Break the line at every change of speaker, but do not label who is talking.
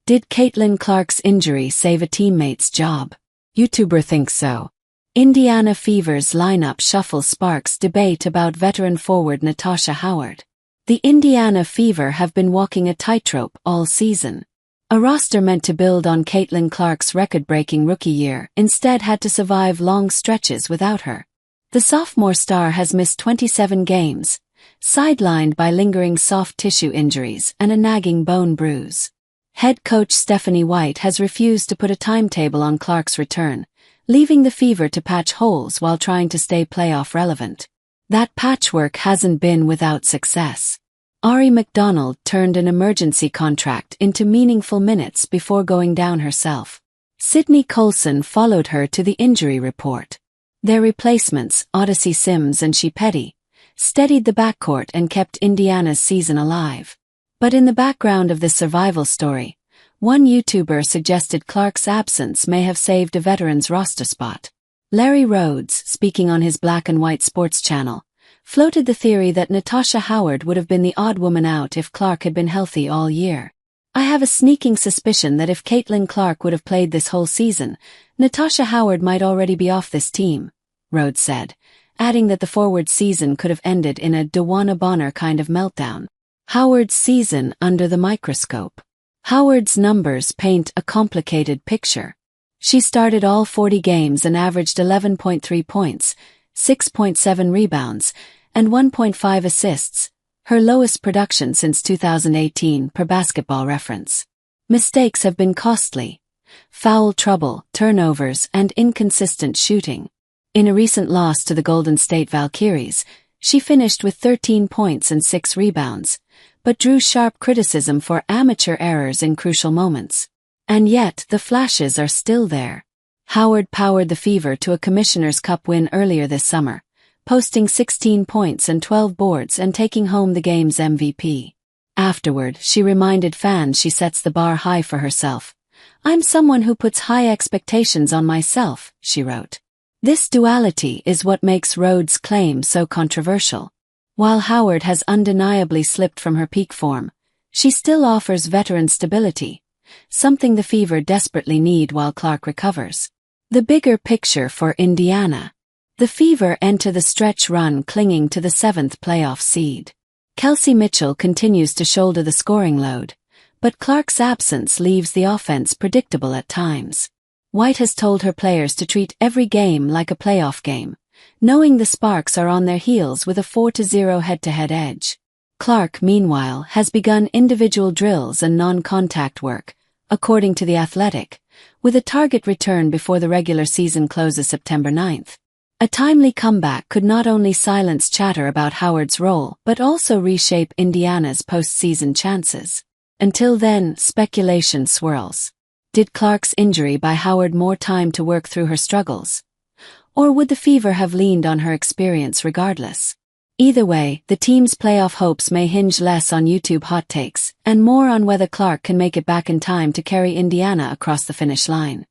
Did Caitlin Clark's injury save a teammate's job? YouTuber thinks so. Indiana Fever's lineup shuffle sparks debate about veteran forward Natasha Howard. The Indiana Fever have been walking a tightrope all season. A roster meant to build on Caitlin Clark's record-breaking rookie year instead had to survive long stretches without her. The sophomore star has missed 27 games, sidelined by lingering soft tissue injuries and a nagging bone bruise. Head coach Stephanie White has refused to put a timetable on Clark's return, leaving the Fever to patch holes while trying to stay playoff relevant. That patchwork hasn't been without success. Ari McDonald turned an emergency contract into meaningful minutes before going down herself. Sydney Colson followed her to the injury report. Their replacements, Odyssey Sims and Shea Petty, steadied the backcourt and kept Indiana's season alive. But in the background of this survival story, one YouTuber suggested Clark's absence may have saved a veteran's roster spot. Larry Rhodes, speaking on his Black and White Sports channel, floated the theory that Natasha Howard would have been the odd woman out if Clark had been healthy all year. I have a sneaking suspicion that if Caitlin Clark would have played this whole season, Natasha Howard might already be off this team, Rhodes said, adding that the forward season could have ended in a DeWanna Bonner kind of meltdown. Howard's season under the microscope. Howard's numbers paint a complicated picture. She started all 40 games and averaged 11.3 points, 6.7 rebounds, and 1.5 assists, her lowest production since 2018 per Basketball Reference. Mistakes have been costly. Foul trouble, turnovers, and inconsistent shooting. In a recent loss to the Golden State Valkyries, she finished with 13 points and 6 rebounds, but drew sharp criticism for amateur errors in crucial moments. And yet, the flashes are still there. Howard powered the Fever to a Commissioner's Cup win earlier this summer, posting 16 points and 12 boards and taking home the game's MVP. Afterward, she reminded fans she sets the bar high for herself. "I'm someone who puts high expectations on myself," she wrote. This duality is what makes Rhodes' claim so controversial. While Howard has undeniably slipped from her peak form, she still offers veteran stability, something the Fever desperately need while Clark recovers. The bigger picture for Indiana. The Fever enter the stretch run clinging to the 7th playoff seed. Kelsey Mitchell continues to shoulder the scoring load, but Clark's absence leaves the offense predictable at times. White has told her players to treat every game like a playoff game, knowing the Sparks are on their heels with a 4-0 head-to-head edge. Clark, meanwhile, has begun individual drills and non-contact work, according to The Athletic, with a target return before the regular season closes September 9th. A timely comeback could not only silence chatter about Howard's role but also reshape Indiana's postseason chances. Until then, speculation swirls. Did Clark's injury buy Howard more time to work through her struggles? Or would the Fever have leaned on her experience regardless? Either way, the team's playoff hopes may hinge less on YouTube hot takes and more on whether Clark can make it back in time to carry Indiana across the finish line.